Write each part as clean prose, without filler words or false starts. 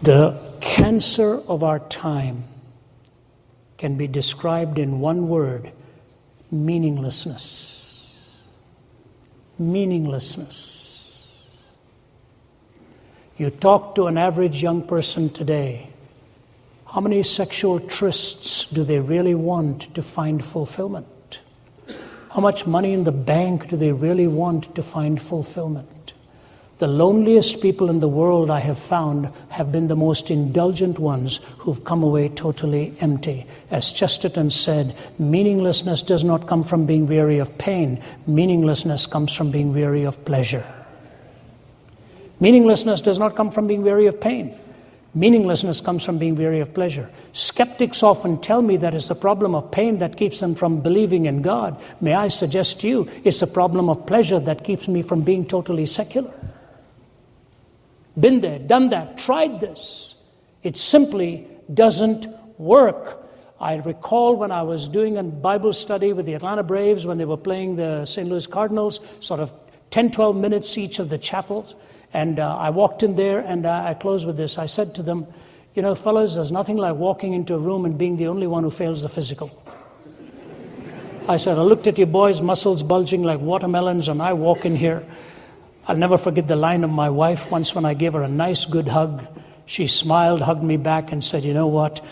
The cancer of our time can be described in one word: meaninglessness. Meaninglessness. You talk to an average young person today, how many sexual trysts do they really want to find fulfillment? How much money in the bank do they really want to find fulfillment? The loneliest people in the world I have found have been the most indulgent ones who've come away totally empty. As Chesterton said, meaninglessness does not come from being weary of pain. Meaninglessness comes from being weary of pleasure. Meaninglessness does not come from being weary of pain. Meaninglessness comes from being weary of pleasure. Skeptics often tell me that it's the problem of pain that keeps them from believing in God. May I suggest to you, it's the problem of pleasure that keeps me from being totally secular. Been there, done that, tried this. It simply doesn't work. I recall when I was doing a Bible study with the Atlanta Braves when they were playing the St. Louis Cardinals, sort of 10, 12 minutes each of the chapels. And I walked in there and I closed with this. I said to them, you know, fellas, there's nothing like walking into a room and being the only one who fails the physical. I said, I looked at you boys, muscles bulging like watermelons, and I walk in here. I'll never forget the line of my wife once when I gave her a nice, good hug. She smiled, hugged me back, and said, you know what?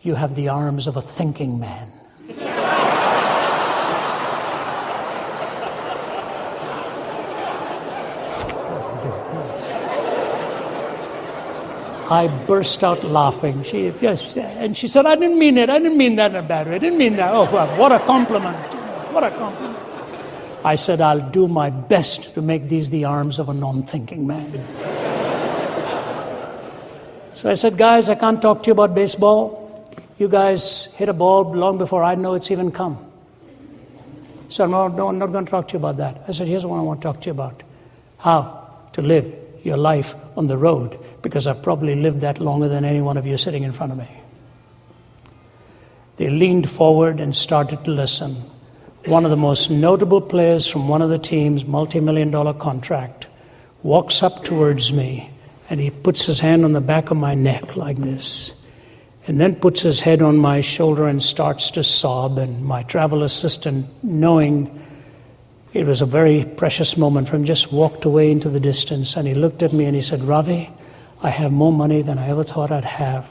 You have the arms of a thinking man. I burst out laughing. And she said, I didn't mean it. I didn't mean that in a bad way. I didn't mean that. Oh, what a compliment. What a compliment. I said, I'll do my best to make these the arms of a non-thinking man. So I said, guys, I can't talk to you about baseball. You guys hit a ball long before I know it's even come. So no, I'm not going to talk to you about that. I said, here's what I want to talk to you about. How to live your life on the road, because I've probably lived that longer than any one of you sitting in front of me. They leaned forward and started to listen. One of the most notable players from one of the teams, multi-million-dollar contract, walks up towards me and he puts his hand on the back of my neck like this, and then puts his head on my shoulder and starts to sob. And my travel assistant, knowing it was a very precious moment for him, just walked away into the distance, and he looked at me and he said, Ravi, I have more money than I ever thought I'd have,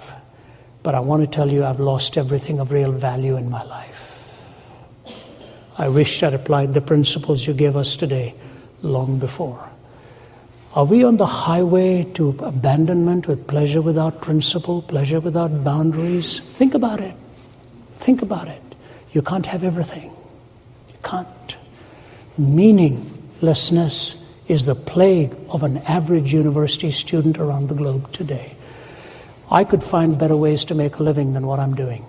but I want to tell you I've lost everything of real value in my life. I wished I'd applied the principles you gave us today long before. Are we on the highway to abandonment with pleasure without principle, pleasure without boundaries? Think about it. Think about it. You can't have everything. You can't. Meaninglessness is the plague of an average university student around the globe today. I could find better ways to make a living than what I'm doing.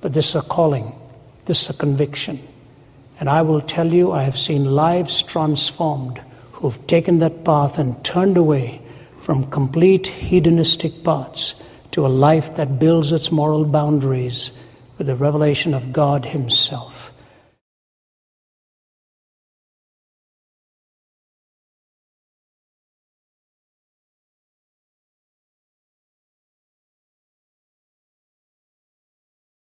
But this is a calling. This is a conviction. And I will tell you, I have seen lives transformed who've taken that path and turned away from complete hedonistic paths to a life that builds its moral boundaries with the revelation of God Himself.